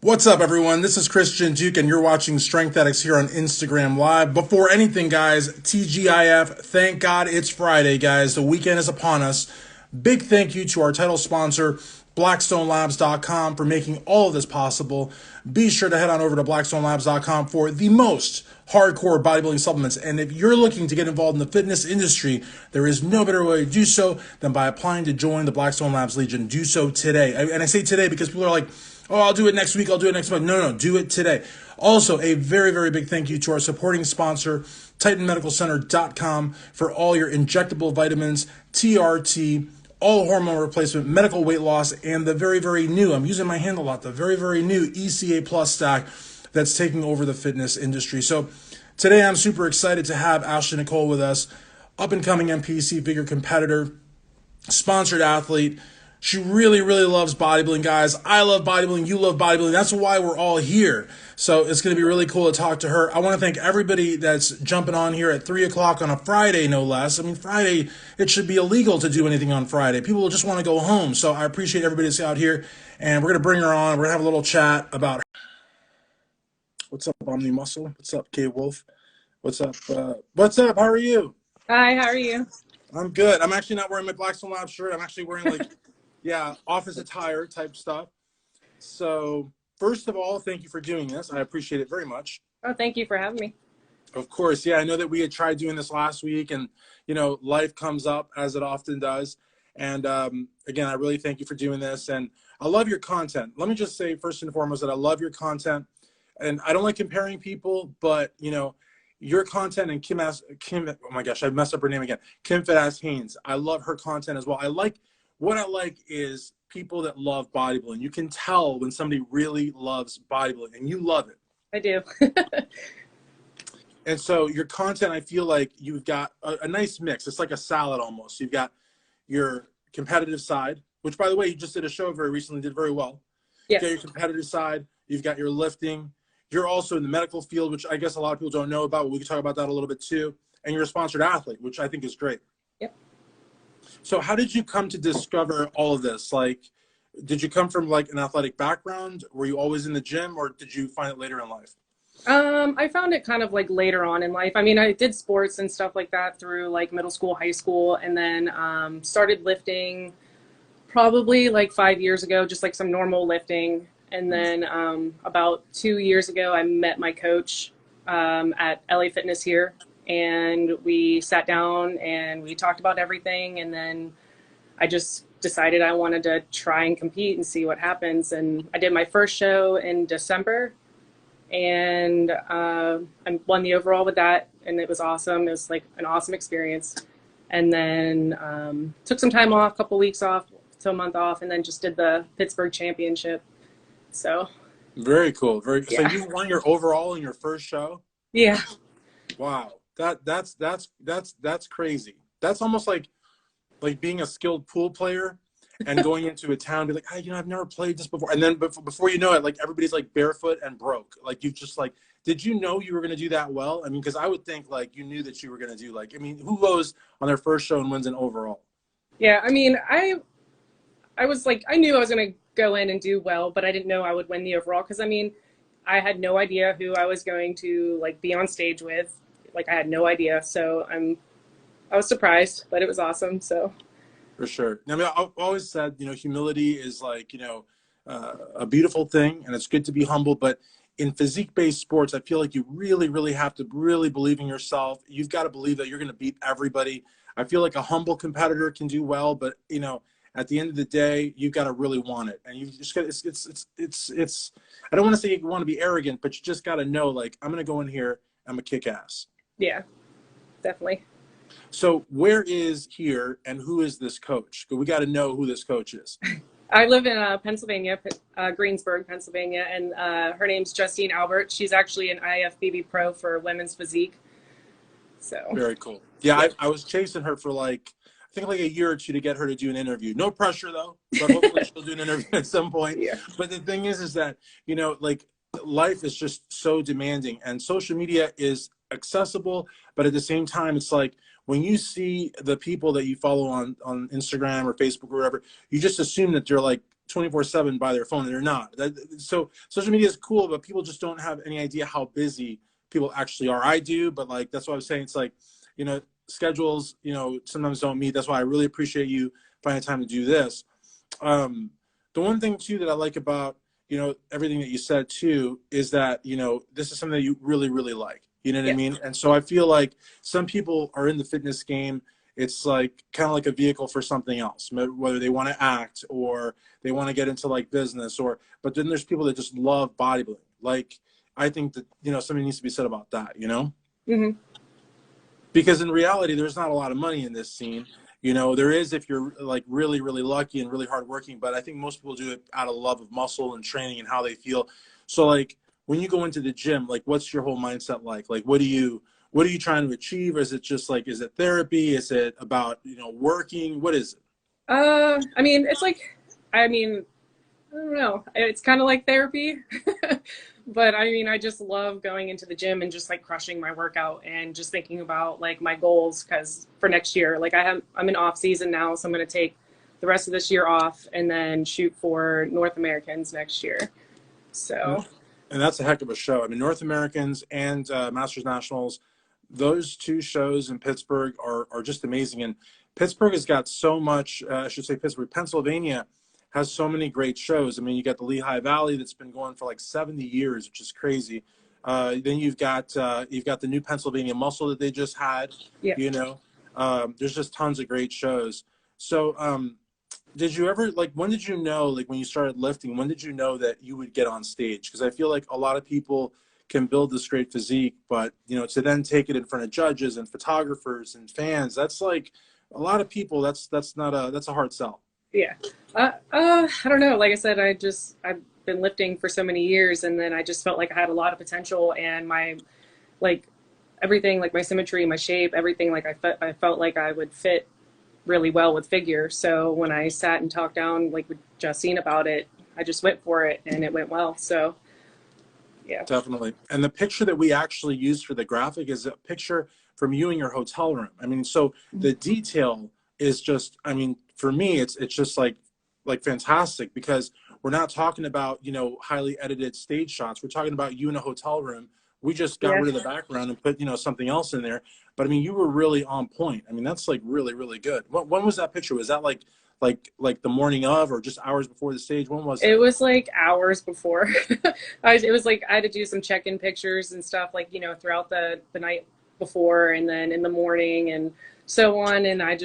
What's up, everyone? This is Christian Duke, and you're watching Strength Addicts here on Instagram Live. Before anything, guys, TGIF, thank God it's Friday, guys. The weekend is upon us. Big thank you to our title sponsor, BlackstoneLabs.com, for making all of this possible. Be sure to head on over to BlackstoneLabs.com for the most hardcore bodybuilding supplements. And if you're looking to get involved in the fitness industry, there is no better way to do so than by applying to join the Blackstone Labs Legion. Do so today. And I say today because people are like, oh, I'll do it next week. I'll do it next month. No, do it today. Also, a very, very big thank you to our supporting sponsor, TitanMedicalCenter.com, for all your injectable vitamins, TRT, all hormone replacement, medical weight loss, and the very, very new, I'm using my hand a lot, the very, very new ECA Plus stack that's taking over the fitness industry. So today I'm super excited to have Ashley Nicole with us, up-and-coming NPC figure competitor, sponsored athlete. She really, really loves bodybuilding, guys. I love bodybuilding. You love bodybuilding. That's why we're all here. So it's going to be really cool to talk to her. I want to thank everybody that's jumping on here at 3 o'clock on a Friday, no less. I mean, Friday, it should be illegal to do anything on Friday. People will just want to go home. So I appreciate everybody that's out here. And we're going to bring her on. We're going to have a little chat about what's up, Omni Muscle. What's up, K Wolf? What's up? What's up? How are you? Hi, how are you? I'm good. I'm actually not wearing my Blackstone Lab shirt. I'm actually wearing like yeah, office attire type stuff. So first of all, thank you for doing this. I appreciate it very much. Oh, thank you for having me. Of course. Yeah, I know that we had tried doing this last week and, life comes up as it often does. And again, I really thank you for doing this. And I love your content. Let me just say first and foremost that I love your content. And I don't like comparing people, but, your content and Kim, oh my gosh, I messed up her name again. Kim Fit Haynes. I love her content as well. What I like is people that love bodybuilding. You can tell when somebody really loves bodybuilding, and you love it. I do. And so your content, I feel like you've got a nice mix. It's like a salad almost. You've got your competitive side, which, by the way, you just did a show very recently, did very well. Yes. You've got your competitive side. You've got your lifting. You're also in the medical field, which I guess a lot of people don't know about, but we can talk about that a little bit too. And you're a sponsored athlete, which I think is great. Yep. So how did you come to discover all of this? Like, did you come from like an athletic background? Were you always in the gym, or did you find it later in life? I found it kind of like later on in life. I mean, I did sports and stuff like that through like middle school, high school, and then started lifting probably like 5 years ago, just like some normal lifting. And then about 2 years ago, I met my coach at LA Fitness here. And we sat down and we talked about everything. And then I just decided I wanted to try and compete and see what happens. And I did my first show in December, and I won the overall with that. And it was awesome. It was like an awesome experience. And then took some time off, a couple weeks off, so a month off, and then just did the Pittsburgh Championship. So very cool. So yeah. you won your overall in your first show? Yeah. Wow. That's crazy. That's almost like being a skilled pool player and going into a town and be like, hey, I've never played this before. And then before you know it, like everybody's like barefoot and broke. Like you just like, did you know you were going to do that well? I mean, because I would think like you knew that you were going to do who goes on their first show and wins an overall? Yeah. I mean, I was like, I knew I was going to go in and do well, but I didn't know I would win the overall. Cause I mean, I had no idea who I was going to like be on stage with. Like I had no idea. So I was surprised, but it was awesome. So for sure. I mean, I've always said, humility is like, a beautiful thing, and it's good to be humble. But in physique-based sports, I feel like you really, really have to really believe in yourself. You've got to believe that you're going to beat everybody. I feel like a humble competitor can do well, but at the end of the day, you've got to really want it, and you just got it's. I don't want to say you want to be arrogant, but you just got to know, like, I'm going to go in here, I'm going to kick ass. Yeah, definitely. So where is here and who is this coach? Because we got to know who this coach is. I live in Pennsylvania, Greensburg, Pennsylvania, and her name's Justine Albert. She's actually an IFBB pro for women's physique. So very cool. Yeah, I was chasing her for I think like a year or two to get her to do an interview. No pressure though, but hopefully she'll do an interview at some point. Yeah. But the thing is that, like life is just so demanding, and social media is accessible, but at the same time, it's like when you see the people that you follow on Instagram or Facebook or whatever, you just assume that they're like 24/7 by their phone, and they're not. So social media is cool, but people just don't have any idea how busy people actually are. I do, but like that's what I was saying. It's like, schedules, sometimes don't meet. That's why I really appreciate you finding time to do this. Um, the one thing too that I like about everything that you said too is that this is something that you really really like. You know what I Yeah. mean? And so I feel like some people are in the fitness game. It's like kind of like a vehicle for something else, whether they want to act or they want to get into like business but then there's people that just love bodybuilding. Like I think that something needs to be said about that. Hmm. Because in reality, there's not a lot of money in this scene. There is if you're like really, really lucky and really hardworking, but I think most people do it out of love of muscle and training and how they feel. So like when you go into the gym, like what's your whole mindset like? Like what are you trying to achieve? Or is it just like, is it therapy? Is it about, working? What is it? I mean, it's like, I mean, I don't know. It's kind of like therapy. But I mean, I just love going into the gym and just like crushing my workout and just thinking about like my goals because for next year, like I'm in off season now, so I'm going to take the rest of this year off and then shoot for North Americans next year. So, And that's a heck of a show. I mean, North Americans and Masters Nationals, those two shows in Pittsburgh are just amazing. And Pittsburgh has got so much, I should say Pittsburgh, Pennsylvania has so many great shows. I mean, you got the Lehigh Valley that's been going for like 70 years, which is crazy. Then you've got the new Pennsylvania Muscle that they just had, yeah. you know. There's just tons of great shows. So, did you ever like when did you know like when you started lifting when did you know that you would get on stage? Because I feel like a lot of people can build this great physique, but to then take it in front of judges and photographers and fans, that's like a lot of people, that's a hard sell. Yeah. I don't know. Like I said, I've been lifting for so many years and then I just felt like I had a lot of potential and my, like everything, like my symmetry, my shape, everything, like I felt like I would fit really well with figure. So when I sat and talked down like with Justine about it, I just went for it and it went well. So yeah. Definitely. And the picture that we actually used for the graphic is a picture from you in your hotel room. I mean, so the detail is just, I mean, for me, it's just like fantastic because we're not talking about, highly edited stage shots. We're talking about you in a hotel room. We just got Yeah. rid of the background and put, something else in there. But I mean, you were really on point. I mean, that's like really, really good. When was that picture? Was that like the morning of or just hours before the stage? When was It that? was like hours before. It was like I had to do some check-in pictures and stuff like, throughout the night before and then in the morning and so on. And it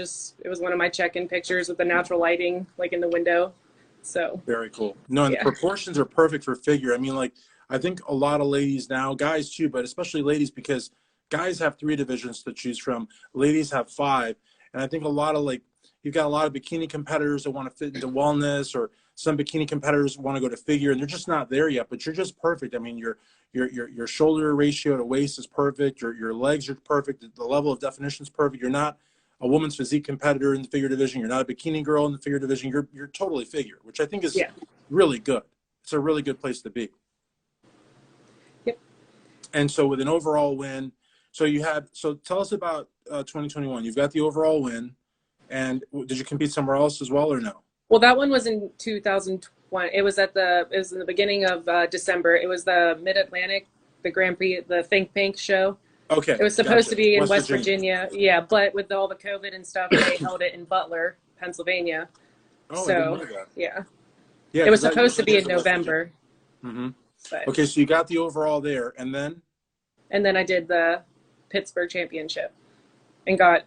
was one of my check-in pictures with the natural lighting like in the window. So Very cool. No, and the yeah. proportions are perfect for figure. I mean, like, I think a lot of ladies now, guys too, but especially ladies, because guys have 3 divisions to choose from, ladies have 5. And I think a lot of you've got a lot of bikini competitors that want to fit into wellness, or some bikini competitors want to go to figure, and they're just not there yet. But you're just perfect. I mean, your shoulder ratio to waist is perfect. Your legs are perfect. The level of definition is perfect. You're not a woman's physique competitor in the figure division. You're not a bikini girl in the figure division. You're totally figure, which I think is Yeah. really good. It's a really good place to be. Yep. And so with an overall win, so tell us about 2021. You've got the overall win, and did you compete somewhere else as well or no? Well, that one was in 2020. It was in the beginning of December. It was the Mid-Atlantic, the Grand Prix, the Think Pink show. Okay, It was supposed gotcha. to be in West West Virginia. Virginia. Yeah, but with all the COVID and stuff, they held it in Butler, Pennsylvania. Oh, I didn't So, know that. yeah. Yeah, It was because that supposed to usually be is in in West Virginia. November, Hmm. but Okay, so you got the overall there, and then and then I did the Pittsburgh Championship and got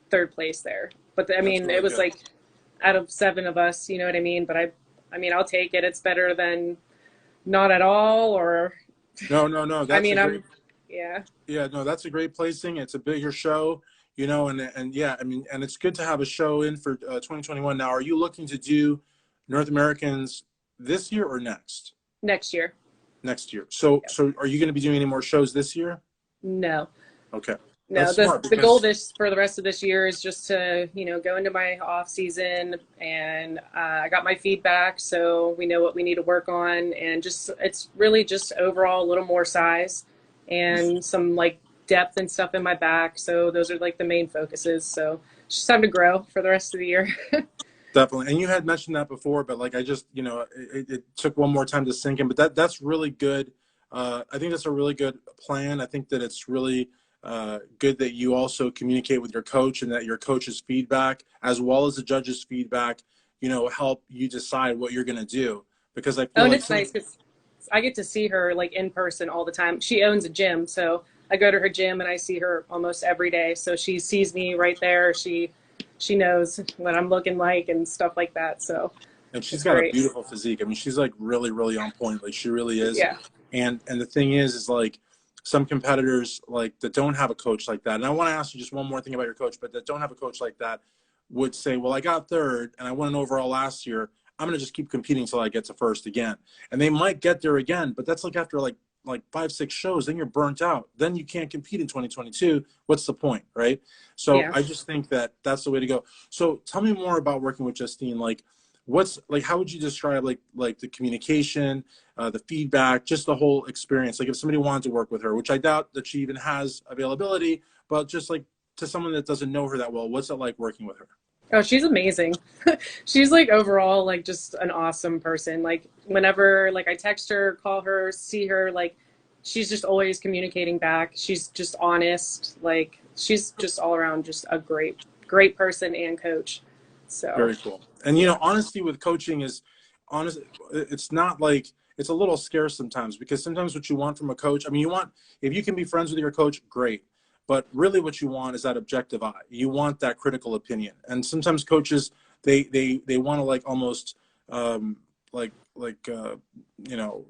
third place there. But I that's mean, it really was good. like out of 7 of us, you know what I mean? But I mean, I'll take it. It's better than not at all or No, no, no. I That's a mean, great. yeah. Yeah, no, that's a great placing. It's a bigger show, and yeah, I mean, and it's good to have a show in for 2021. Now, are you looking to do North Americans this year or next? Next year. Next year. So, Yeah. so are you going to be doing any more shows this year? No. Okay, No, that's smart the goal because this for the rest of this year is just to go into my off season and I got my feedback, so we know what we need to work on, and just it's really just overall a little more size and some like depth and stuff in my back. So those are like the main focuses. So it's just time to grow for the rest of the year. Definitely. And you had mentioned that before, but like I just, it took one more time to sink in. But that's really good. I think that's a really good plan. I think that it's really good that you also communicate with your coach and that your coach's feedback, as well as the judge's feedback, help you decide what you're going to do. Because I Oh, feel and like it's some, nice because I get to see her like in person all the time. She owns a gym, so I go to her gym and I see her almost every day. So she sees me right there. She knows what I'm looking like and stuff like that. So and she's it's got a great. beautiful physique. I mean, she's like really, really on point. Like she really is. Yeah. And the thing is like some competitors like that don't have a coach like that. And I want to ask you just one more thing about your coach, but that don't have a coach like that would say, well, I got third and I won an overall last year. I'm going to just keep competing until I get to first again. And they might get there again, but that's like after like 5, 6 shows, then you're burnt out. Then you can't compete in 2022. What's the point, right? So Yeah. I just think that that's the way to go. So tell me more about working with Justine. Like, what's like? How would you describe like the communication, the feedback, just the whole experience? Like, if somebody wanted to work with her, which I doubt that she even has availability, but just like to someone that doesn't know her that well, what's it like working with her? Oh, she's amazing. She's like overall like just an awesome person. Like whenever like I text her, call her, see her, like she's just always communicating back. She's just honest. Like she's just all around just a great person and coach. So, Very cool. And yeah. honesty with coaching is honest. It's not like it's a little scarce sometimes because sometimes what you want from a coach, I mean, you want if you can be friends with your coach, great. But really, what you want is that objective eye. You want that critical opinion. And sometimes coaches they want to like almost um, like you know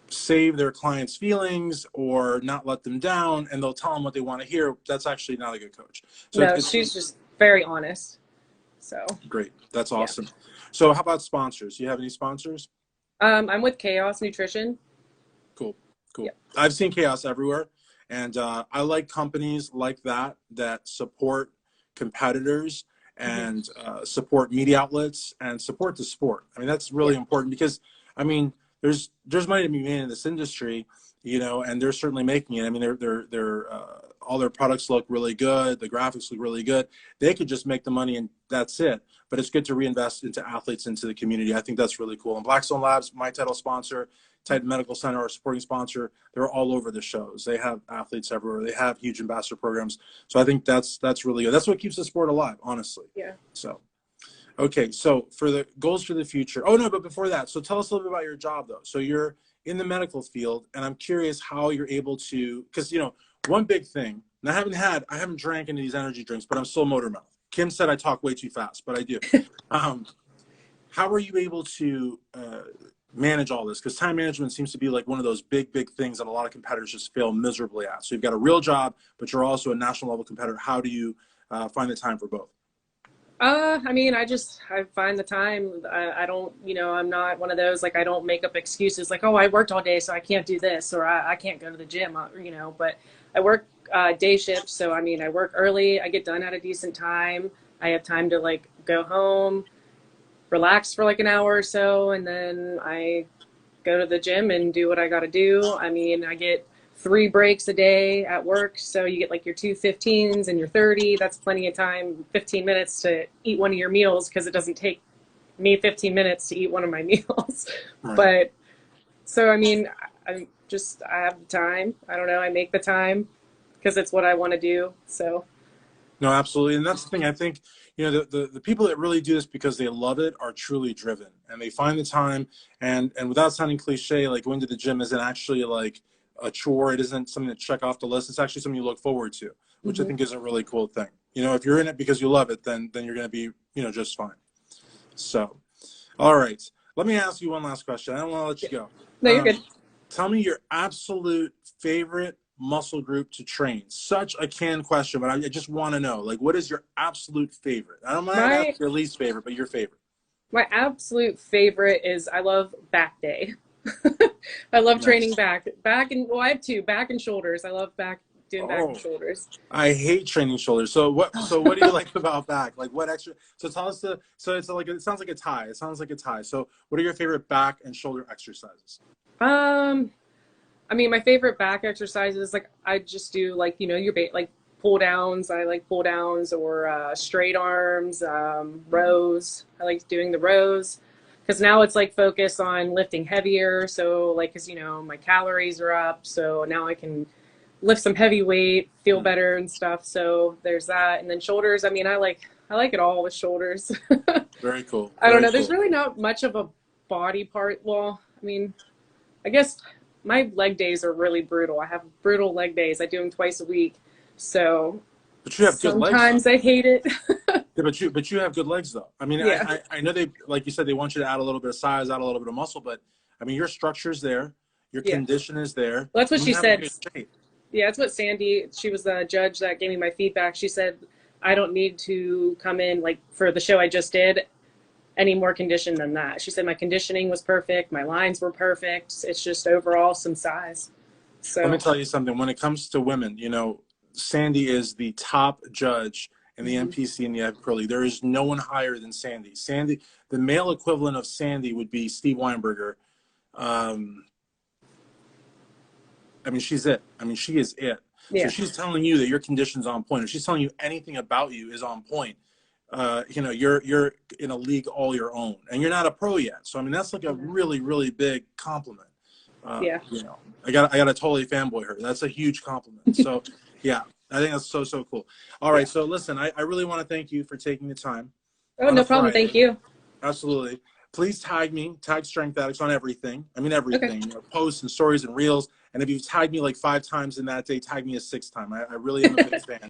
save their clients' feelings or not let them down, and they'll tell them what they want to hear. That's actually not a good coach. So No, it's she's just very honest. So, great. That's yeah. awesome. So how about sponsors? Do you have any sponsors? I'm with Chaos Nutrition. Cool. Yeah. Cool. I've seen chaos everywhere. And I like companies like that that support competitors Hmm. and support media outlets and support the sport. I mean, that's Yeah. really important because, I mean, there's money to be made in this industry, and they're certainly making it. I mean, they're all their products look really good. The graphics look really good. They could just make the money and that's it. But it's good to reinvest into athletes, into the community. I think that's really cool. And Blackstone Labs, my title sponsor, Titan Medical Center, our supporting sponsor, they're all over the shows. They have athletes everywhere. They have huge ambassador programs. So I think that's really good. That's what keeps the sport alive, honestly. Yeah. So okay, so for the goals for the future. Oh no, but before that, so tell us a little bit about your job though. So you're in the medical field, and I'm curious how you're able to, because one big thing, and I haven't drank any of these energy drinks, but I'm still motor mouth. Kim said I talk way too fast, but I do. Um, how are you able to manage all this? Because time management seems to be like one of those big things that a lot of competitors just fail miserably at. So you've got a real job, but you're also a national level competitor. How do you find the time for both? I mean, I find the time. I don't, I'm not one of those, like, I don't make up excuses like, oh, I worked all day, so I can't do this, or I can't go to the gym, but I work day shifts. So, I mean, I work early, I get done at a decent time. I have time to like go home, relax for like an hour or so, and then I go to the gym and do what I got to do. I mean, I get 3 breaks a day at work. So you get like your 2 15s and your 30. That's plenty of time, 15 minutes to eat one of your meals because it doesn't take me 15 minutes to eat one of my meals. Right. But so, I mean, I have the time. I don't know. I make the time because it's what I want to do. So, No, absolutely. And that's the thing. I think, the people that really do this because they love it are truly driven and they find the time and without sounding cliche, like going to the gym isn't actually like a chore. It isn't something to check off the list. It's actually something you look forward to, which I mhm. think is a really cool thing. If you're in it because you love it, then you're going to be, just fine. So, all right. Let me ask you one last question. I don't want to let Yeah. you go. No, you're good. Tell me your absolute favorite muscle group to train. Such a canned question, but I just want to know, like, what is your absolute favorite? I don't mind My asking your least favorite, but your favorite. My absolute favorite is I love back day. I love training Nice. back and well, I have two, back and shoulders. I love doing back and Oh, shoulders. I hate training shoulders. So what do you like about back? Like what extra? So tell us so it's like, it sounds like a tie. It sounds like a tie. So what are your favorite back and shoulder exercises? Um, I mean, my favorite back exercises, like I just do like, your like pull downs. I like pull downs or straight arms, rows. I like doing the rows because now it's like focus on lifting heavier. So like, cause my calories are up. So now I can lift some heavy weight, feel better and stuff. So there's that. And then shoulders. I mean, I like it all with shoulders. Very cool. I don't Very know. There's cool. really not much of a body part. Well, I mean, I guess my leg days are really brutal. I have brutal leg days. I do them twice a week. So But you have good legs though. sometimes I hate it. Yeah, but you have good legs though. I mean, Yeah. I know they, like you said, they want you to add a little bit of size, add a little bit of muscle, but I mean, your structure's there, your Yeah. condition is there, Well, that's what and she you have a said. good shape. Yeah, that's what Sandy, she was the judge that gave me my feedback. She said, I don't need to come in like for the show I just did any more condition than that. She said my conditioning was perfect. My lines were perfect. It's just overall some size. Let me So, tell you something. When it comes to women, Sandy is the top judge in the mhm. NPC and the Pro League. There is no one higher than Sandy. Sandy, the male equivalent of Sandy would be Steve Weinberger. Um, I mean, she's it. I mean, she is it. So Yeah. she's telling you that your condition's on point. If she's telling you anything about you is on point, you're in a league all your own, and you're not a pro yet. So I mean, that's like a really, really big compliment. Yeah. I got to totally fanboy her. That's a huge compliment. So yeah, I think that's so cool. All Yeah. right, so listen, I really want to thank you for taking the time Oh, on a no problem. Thank Friday. you. Absolutely. Please tag Strength Addicts on everything. I mean, Okay. everything. Posts and stories and reels. And if you tag me like 5 times in that day, tag me a 6th time. I really am a big fan.